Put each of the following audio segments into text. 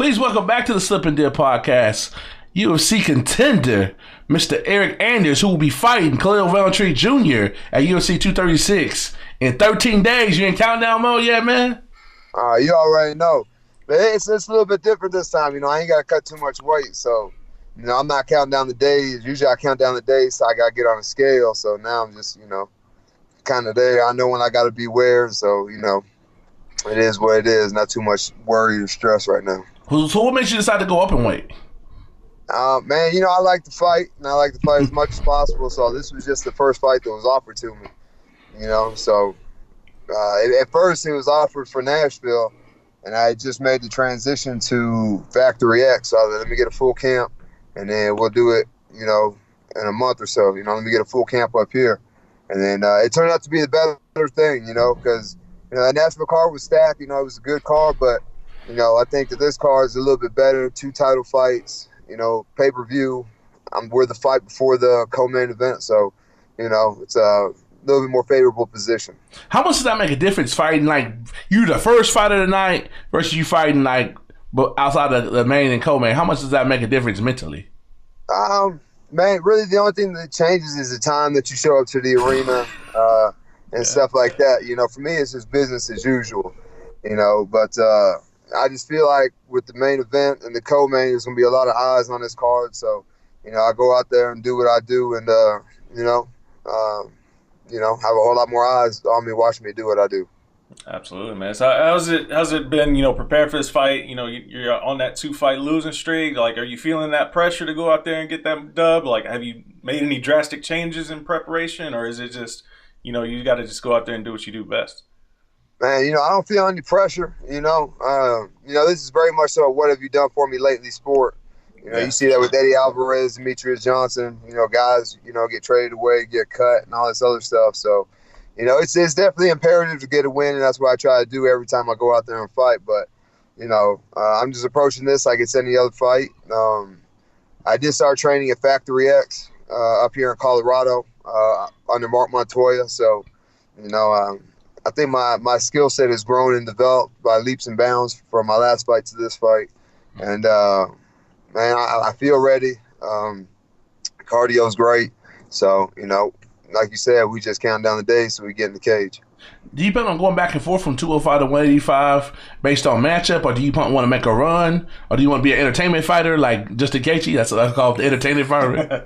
Please welcome back to the Slip and Dip podcast, UFC contender, Mr. Eryk Anders, who will be fighting Khalil Valentry Jr. at UFC 236 in 13 days. You in countdown mode yet, man? You already know. But it's a little bit different this time. You know, I ain't got to cut too much weight. So, you know, I'm not counting down the days. Usually I count down the days, so I got to get on a scale. So now I'm just, you know, kind of there. I know when I got to be where. So, you know, it is what it is. Not too much worry or stress right now. So what makes you decide to go up in weight? Man, you know, I like to fight, and I like to fight as much as possible. So this was just the first fight that was offered to me, you know. So at first it was offered for Nashville, and I just made the transition to Factory X. So I was like, let me get a full camp, and then we'll do it, you know, in a month or so. You know, let me get a full camp up here. And then it turned out to be the better thing, you know, because, you know, that Nashville card was stacked. You know, it was a good card, but, you know, I think that this card is a little bit better. 2 title fights, you know, pay-per-view. We're the fight before the co-main event, so, you know, it's a little bit more favorable position. How much does that make a difference fighting, like, you the first fight of the night versus you fighting, like, outside of the main and co-main? How much does that make a difference mentally? Man, really the only thing that changes is the time that you show up to the arena and stuff like that. You know, for me, it's just business as usual, you know, but I just feel like with the main event and the co-main, there's going to be a lot of eyes on this card. So, you know, I go out there and do what I do and, you know, have a whole lot more eyes on me watching me do what I do. Absolutely, man. So how's it been, you know, preparing for this fight? You know, you're on that 2-fight losing streak. Like, are you feeling that pressure to go out there and get that dub? Like, have you made any drastic changes in preparation, or is it just, you know, you got to just go out there and do what you do best? Man, you know, I don't feel any pressure, you know. This is very much so what have you done for me lately sport. You know, You see that with Eddie Alvarez, Demetrius Johnson, you know, guys, you know, get traded away, get cut, and all this other stuff. So, you know, it's definitely imperative to get a win, and that's what I try to do every time I go out there and fight. But, you know, I'm just approaching this like it's any other fight. I did start training at Factory X up here in Colorado under Mark Montoya. So, you know, I think my skill set has grown and developed by leaps and bounds from my last fight to this fight. And, man, I feel ready. Cardio's great. So, you know, like you said, we just count down the days so we get in the cage. Do you plan on going back and forth from 205 to 185 based on matchup, or do you want to make a run, or do you want to be an entertainment fighter like Justin Gaethje? That's what I call the entertainment fighter.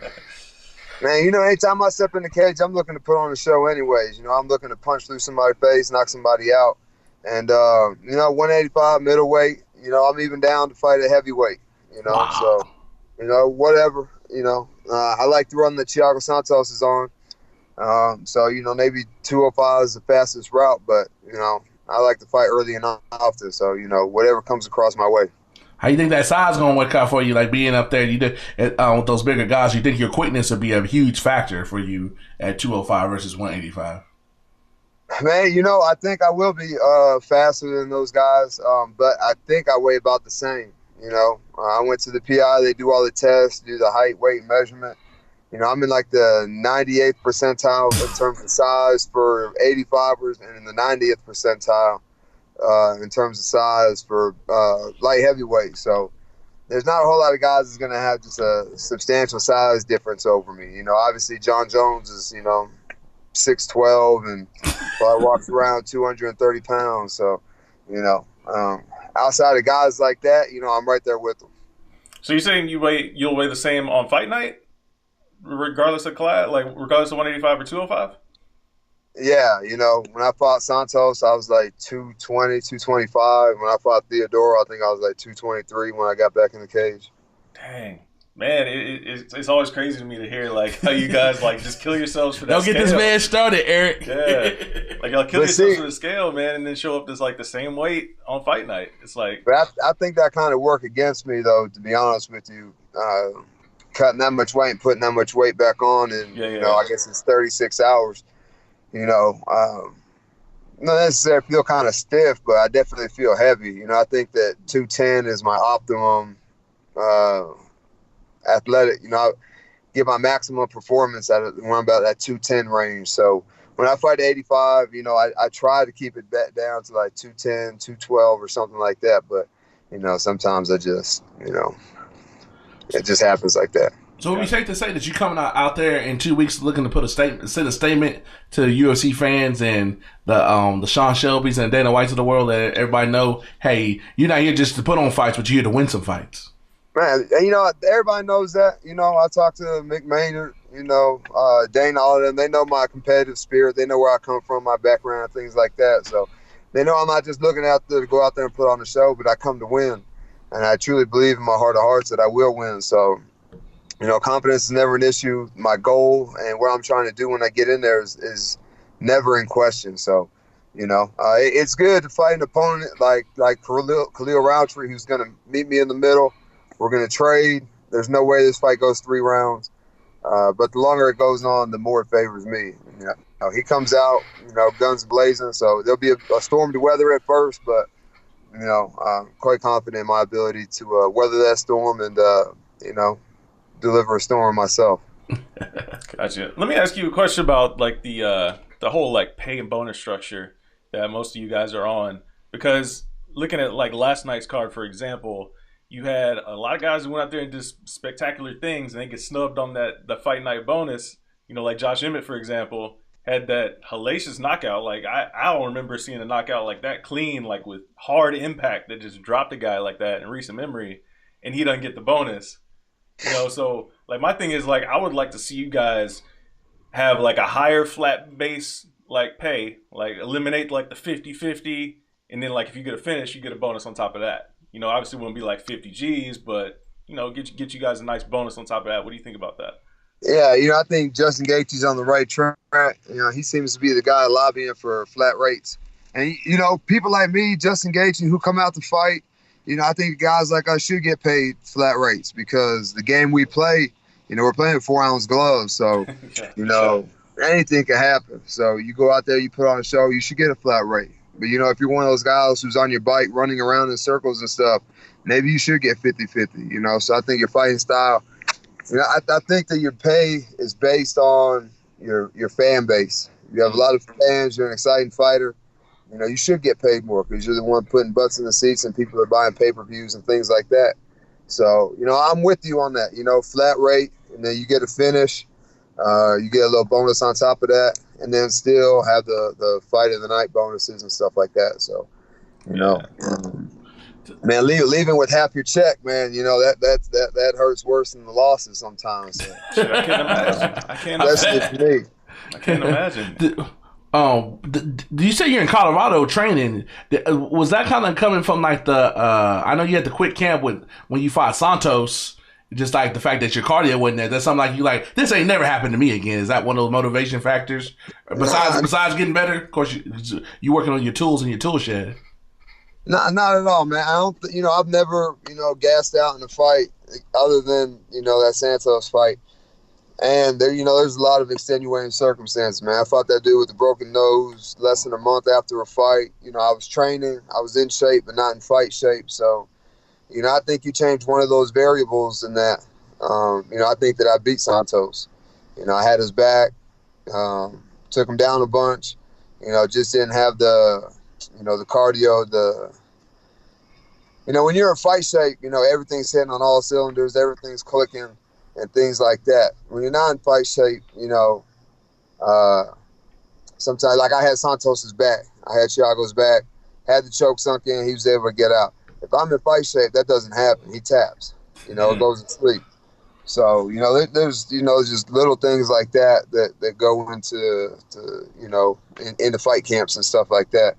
Man, you know, anytime I step in the cage, I'm looking to put on a show anyways. You know, I'm looking to punch through somebody's face, knock somebody out. And, you know, 185, middleweight, you know, I'm even down to fight a heavyweight, you know. Wow. So, you know, whatever, you know. I like to run the Thiago Santos is on. So, you know, maybe 205 is the fastest route, but, you know, I like to fight early and often. So, you know, whatever comes across my way. How you think that size going to work out for you? Like being up there, with those bigger guys, you think your quickness would be a huge factor for you at 205 versus 185? Man, you know, I think I will be faster than those guys, but I think I weigh about the same. You know, I went to the PI, they do all the tests, do the height, weight measurement. You know, I'm in like the 98th percentile in terms of size for 85ers and in the 90th percentile in terms of size for light heavyweight. So there's not a whole lot of guys that's going to have just a substantial size difference over me. You know, obviously John Jones is, you know, 6'12" and probably walks around 230 pounds. So, you know, outside of guys like that, you know, I'm right there with them. So you're saying you'll weigh the same on fight night, regardless of class, like regardless of 185 or 205? Yeah, you know, when I fought Santos, I was like 220, 225. When I fought Theodore, I think I was like 223 when I got back in the cage. Dang. Man, it's always crazy to me to hear, like, how you guys, like, just kill yourselves for that Don't get scale. this man started, Eryk. Yeah. Like, y'all kill yourselves for the scale, man, and then show up as, like, the same weight on fight night. It's like... But I think that kind of worked against me, though, to be honest with you. Cutting that much weight and putting that much weight back on, and, you know, I guess it's 36 hours. You know, not necessarily feel kind of stiff, but I definitely feel heavy. You know, I think that 210 is my optimum athletic. You know, I get my maximum performance when I'm about that 210 range. So when I fight 85, you know, I try to keep it back down to like 210, 212 or something like that. But, sometimes I just, it just happens like that. So would it be safe to say that you're coming out there in 2 weeks looking to put send a statement to UFC fans and the Sean Shelbys and Dana Whites of the world, that everybody know, hey, you're not here just to put on fights, but you're here to win some fights? Man, everybody knows that. I talk to Mick Maynard, Dana, all of them. They know my competitive spirit. They know where I come from, my background, things like that. So they know I'm not just looking out there to go out there and put on a show, but I come to win. And I truly believe in my heart of hearts that I will win. So, confidence is never an issue. My goal and what I'm trying to do when I get in there is never in question. So, it's good to fight an opponent like Khalil Roundtree, who's going to meet me in the middle. We're going to trade. There's no way this fight goes 3 rounds. But the longer it goes on, the more it favors me. He comes out, guns blazing. So there'll be a storm to weather at first, but, I'm quite confident in my ability to weather that storm and, deliver a storm myself. Gotcha. Let me ask you a question about the whole pay and bonus structure that most of you guys are on, because looking at last night's card, for example, you had a lot of guys who went out there and did spectacular things and they get snubbed on the fight night bonus. Like Josh Emmett, for example, had that hellacious knockout. I don't remember seeing a knockout like that clean, with hard impact that just dropped a guy like that in recent memory, and he doesn't get the bonus. So my thing is I would like to see you guys have a higher flat base pay, eliminate the 50-50, and then if you get a finish, you get a bonus on top of that. Obviously it wouldn't be 50 G's, but get you guys a nice bonus on top of that. What do you think about that? Yeah, I think Justin Gaethje's on the right track. He seems to be the guy lobbying for flat rates. And people like me, Justin Gaethje, who come out to fight, I think guys like us should get paid flat rates, because the game we play, we're playing with 4-ounce gloves. So, anything can happen. So you go out there, you put on a show, you should get a flat rate. But, if you're one of those guys who's on your bike running around in circles and stuff, maybe you should get 50-50, So I think your fighting style, I think that your pay is based on your fan base. You have a lot of fans, you're an exciting fighter. You should get paid more because you're the one putting butts in the seats and people are buying pay-per-views and things like that. So, I'm with you on that, flat rate, and then you get a finish. You get a little bonus on top of that, and then still have the fight of the night bonuses and stuff like that. So, man, leaving with half your check, man, that hurts worse than the losses sometimes. So. Shit, I can't imagine. I can't imagine. Do you say you're in Colorado training? Was that kind of coming from I know you had to quit camp when you fought Santos, just the fact that your cardio wasn't there? That's something this ain't never happened to me again. Is that one of those motivation factors? Besides getting better, of course, you working on your tools in your tool shed. Not at all, man. I don't. I've never gassed out in a fight other than that Santos fight. And there's a lot of extenuating circumstances, man. I fought that dude with a broken nose less than a month after a fight. I was training, I was in shape, but not in fight shape. So, I think you change one of those variables in that. I think that I beat Santos. I had his back, took him down a bunch. Just didn't have the cardio. When you're in fight shape, everything's hitting on all cylinders, everything's clicking, and things like that. When you're not in fight shape, sometimes, I had Santos's back, I had Thiago's back, had the choke sunk in, he was able to get out. If I'm in fight shape, that doesn't happen. He taps, it goes to sleep. So, there's just little things like that go into into fight camps and stuff like that.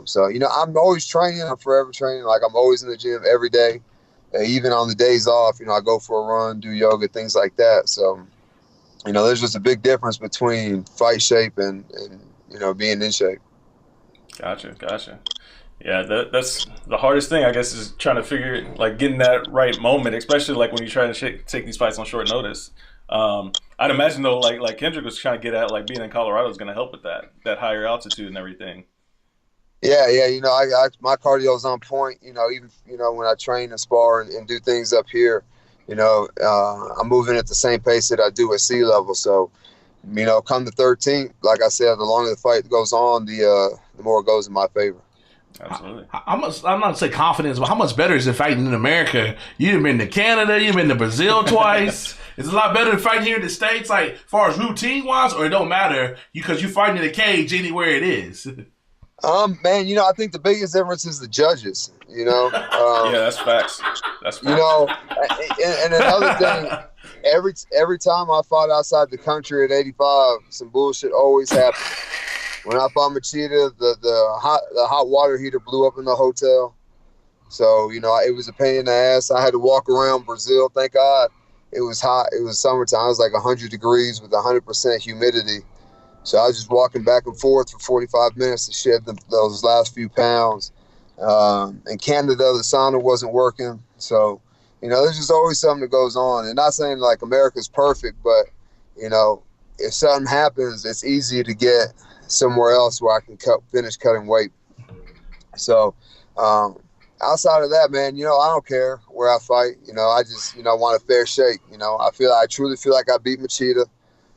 So, I'm always training. I'm forever training. I'm always in the gym every day. Even on the days off, I go for a run, do yoga, things like that. So, there's just a big difference between fight shape and being in shape. Gotcha. Yeah, that's the hardest thing, I guess, is trying to figure, getting that right moment, especially, when you're trying to take these fights on short notice. I'd imagine, though, like Kendrick was trying to get at, being in Colorado is going to help with that higher altitude and everything. Yeah, my cardio's on point. Even when I train and spar and do things up here, I'm moving at the same pace that I do at sea level. So, come the 13th, like I said, the longer the fight goes on, the more it goes in my favor. Absolutely. How much, I'm not saying confidence, but how much better is it fighting in America? You've been to Canada, you've been to Brazil twice. Is it a lot better than fighting here in the States, like, as far as routine-wise, or it don't matter because you're fighting in a cage anywhere it is? Man, I think the biggest difference is the judges, Yeah, that's facts. That's facts. And another thing, every time I fought outside the country at 85, some bullshit always happened. When I fought Machida, the hot water heater blew up in the hotel. So, it was a pain in the ass. I had to walk around Brazil. Thank God it was hot. It was summertime. It was like 100 degrees with 100% humidity. So I was just walking back and forth for 45 minutes to shed those last few pounds. In Canada, the sauna wasn't working. So, there's just always something that goes on. And not saying like America's perfect, but, if something happens, it's easy to get somewhere else where I can finish cutting weight. So outside of that, man, I don't care where I fight. I just, want a fair shake. I truly feel like I beat Machida.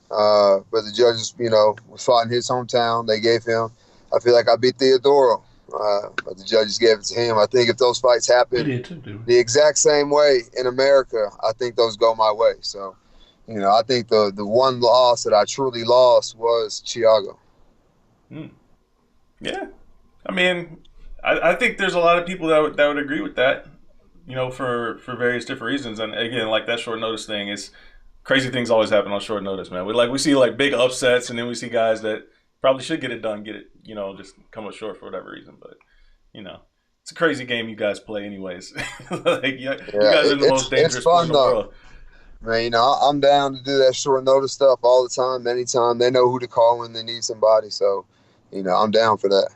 But the judges, was fought in his hometown. They gave him. I feel like I beat Theodoro, but the judges gave it to him. I think if those fights happen the exact same way in America, I think those go my way. So, I think the one loss that I truly lost was Thiago. Yeah, I mean, I think there's a lot of people that would agree with that. For various different reasons, and again, like that short notice thing is. Crazy things always happen on short notice, man. We see like big upsets, and then we see guys that probably should get it done, just come up short for whatever reason. But it's a crazy game you guys play, anyways. You guys are the most dangerous sport in the world. Man, I'm down to do that short notice stuff all the time, anytime. They know who to call when they need somebody, so. I'm down for that.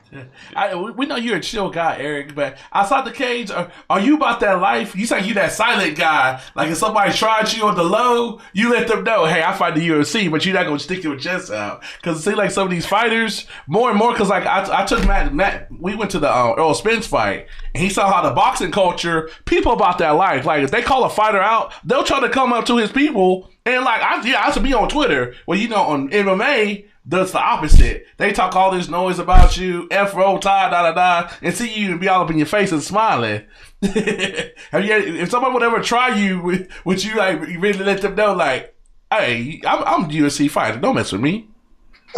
We know you're a chill guy, Eryk, but outside the cage, are you about that life? You say you that silent guy. Like if somebody tried you on the low, you let them know, hey, I fight the UFC, but you're not going to stick your chest out. Because it seems like some of these fighters, more and more, because like I took Matt, we went to the Earl Spence fight, and he saw how the boxing culture, people about that life, like if they call a fighter out, they'll try to come up to his people, and like, I used to be on Twitter, well, on MMA, that's the opposite. They talk all this noise about you, F roll tide, da, and see you and be all up in your face and smiling. If somebody would ever try you, would you like really let them know, like, hey, I'm a UFC fighter, don't mess with me?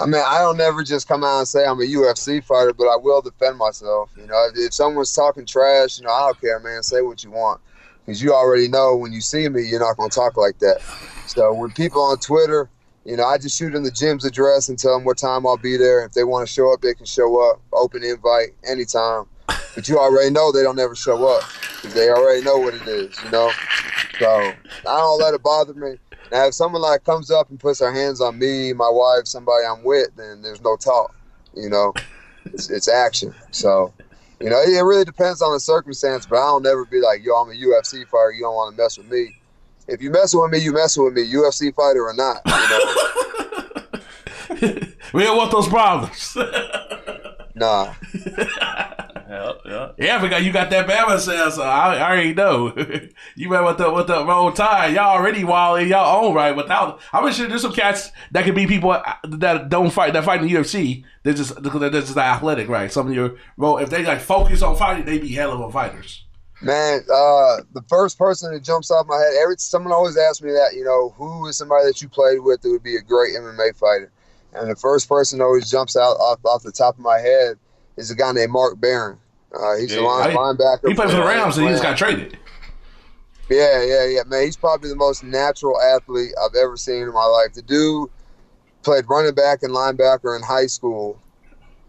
I mean, I don't never just come out and say I'm a UFC fighter, but I will defend myself. If someone's talking trash, I don't care, man. Say what you want. Because you already know when you see me, you're not going to talk like that. So when people on Twitter, I just shoot them the gym's address and tell them what time I'll be there. If they want to show up, they can show up. Open invite anytime. But you already know they don't ever show up because they already know what it is, So I don't let it bother me. Now, if someone like comes up and puts their hands on me, my wife, somebody I'm with, then there's no talk. It's action. So, it really depends on the circumstance. But I don't ever be like, yo, I'm a UFC fighter. You don't want to mess with me. If you messing with me, you messing with me, UFC fighter or not. We don't want those problems. Nah. Yeah, because you got that Bama sound, so I already know. You better with the roll tide. Y'all already wild in y'all own right. I'm sure there's some cats that could be people that don't fight, that fight in the UFC. They're just athletic, right? Some of your if they like focus on fighting, they be hell of a fighters. Man, the first person that jumps off my head, someone always asks me that, who is somebody that you played with that would be a great MMA fighter? And the first person that always jumps out off the top of my head is a guy named Mark Barron. He's a linebacker. He plays for the Rams, and he just got traded. Yeah. Man, he's probably the most natural athlete I've ever seen in my life. The dude played running back and linebacker in high school,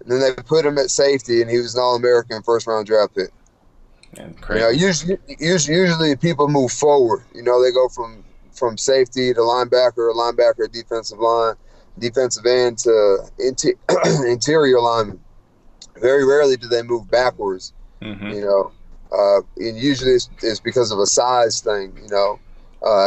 and then they put him at safety, and he was an All-American first-round draft pick. Usually people move forward. They go from safety to linebacker, defensive line, defensive end to interior lineman. Very rarely do they move backwards. And usually it's because of a size thing.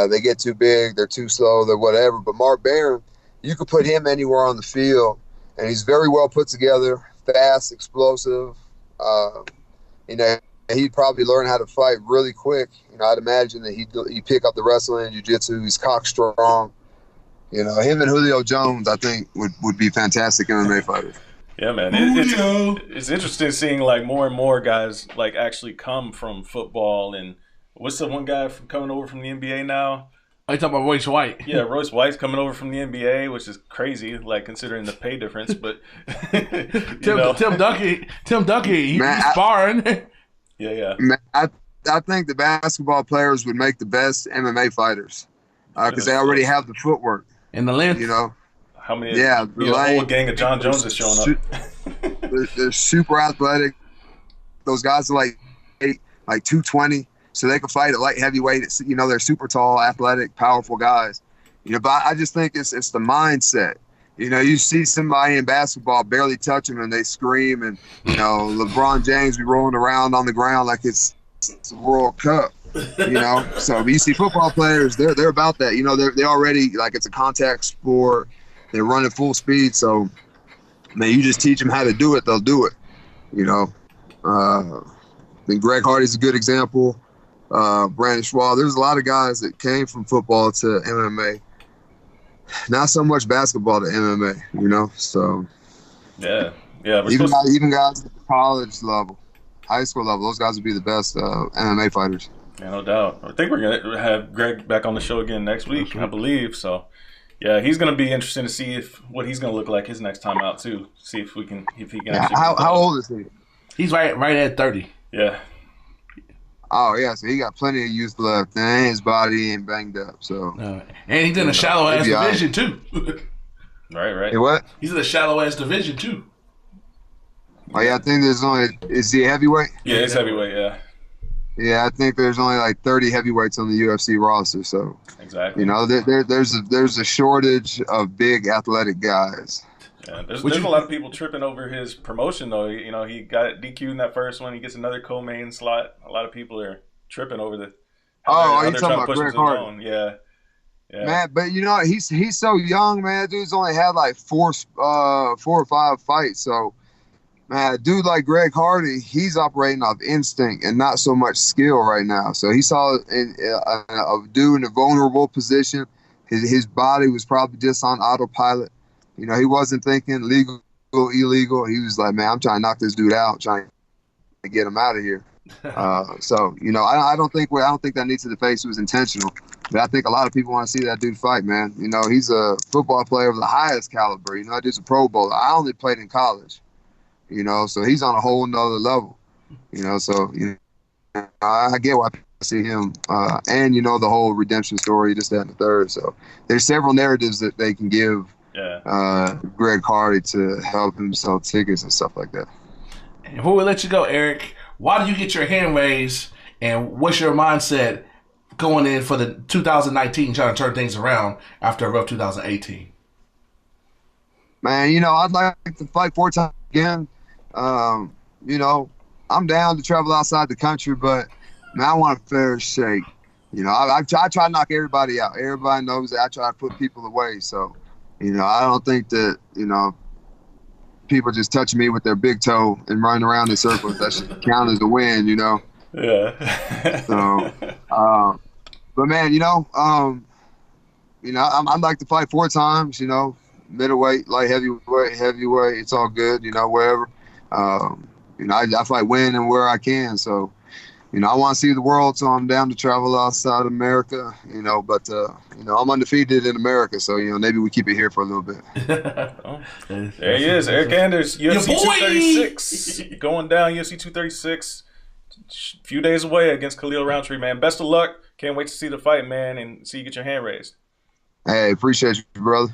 They get too big, they're too slow, they're whatever. But Mark Barron, you could put him anywhere on the field, and he's very well put together, fast, explosive. He'd probably learn how to fight really quick. I'd imagine that he'd pick up the wrestling and jiu-jitsu. He's cock strong. Him and Julio Jones, I think, would be fantastic MMA fighters. Yeah, man. It's interesting seeing like more and more guys like actually come from football. And what's the one guy coming over from the NBA now? Are you talking about Royce White? Yeah, Royce White's coming over from the NBA, which is crazy, like considering the pay difference. But Tim Duncan, he's sparring. Yeah. Man, I think the basketball players would make the best MMA fighters because they already have the footwork and the length. You know, how many? Yeah, the whole gang of John Jones is showing up. They're super athletic. Those guys are like 220. So they can fight at light heavyweight. You know, they're super tall, athletic, powerful guys. You know, but I just think it's the mindset. You know, you see somebody in basketball barely touch them and they scream, and you know, LeBron James be rolling around on the ground like it's a World Cup. You know, so you see football players, they're about that. You know, they already like it's a contact sport. They're running full speed. So, man, you just teach them how to do it, they'll do it. You know, I think Greg Hardy's a good example. Brandon Schwab. There's a lot of guys that came from football to MMA. Not so much basketball to MMA, you know. So yeah. Even guys at the college level, high school level, those guys would be the best MMA fighters. Yeah, no doubt. I think we're gonna have Greg back on the show again next week, I believe. So yeah, he's gonna be interesting to see what he's gonna look like his next time out too. See if he can. Yeah, how old is he? He's right at 30. Yeah. Oh yeah, so he got plenty of youth left, and his body ain't banged up. So and he's in a shallow ass division too. Right. Hey, what? He's in a shallow ass division too. Oh yeah, I think there's only is he a heavyweight? Yeah, he's heavyweight. Yeah. Yeah, I think there's only like 30 heavyweights on the UFC roster. So exactly, you know, there's a shortage of big athletic guys. Yeah, there's a lot of people tripping over his promotion, though. You know, he got DQ'd in that first one. He gets another co-main slot. A lot of people are tripping over the. You're talking about Greg Hardy? Yeah. Man, but you know, he's so young, man. Dude's only had like four or five fights. So, man, a dude like Greg Hardy, he's operating off instinct and not so much skill right now. So he saw a dude in a vulnerable position. His body was probably just on autopilot. You know, he wasn't thinking legal, illegal. He was like, man, I'm trying to knock this dude out, trying to get him out of here. So, you know, I don't think that knee to the face was intentional. But I think a lot of people want to see that dude fight, man. You know, he's a football player of the highest caliber. You know, he's a Pro Bowler. I only played in college. You know, so he's on a whole nother level. You know, so you know, I get why people see him. And, you know, the whole redemption story, just that and the third. So there's several narratives that they can give Greg Hardy to help him sell tickets and stuff like that. And before we let you go, Eryk, why do you get your hand raised, and what's your mindset going in for the 2019, trying to turn things around after a rough 2018? Man, you know, I'd like to fight 4 times again. You know, I'm down to travel outside the country, but man, I want a fair shake. You know, I try to knock everybody out. Everybody knows that I try to put people away. So, you know, I don't think that, you know, people just touching me with their big toe and running around in circles, that should count as a win, you know? Yeah. So, but man, you know, I'd like to fight 4 times, you know, middleweight, light heavyweight, it's all good, you know, wherever. You know, I fight when and where I can. So, you know, I want to see the world, so I'm down to travel outside America, you know, but, you know, I'm undefeated in America, so, you know, maybe we keep it here for a little bit. There he is, Eryk Anders, UFC 236, going down, UFC 236, a few days away against Khalil Roundtree, man. Best of luck. Can't wait to see the fight, man, and see you get your hand raised. Hey, appreciate you, brother.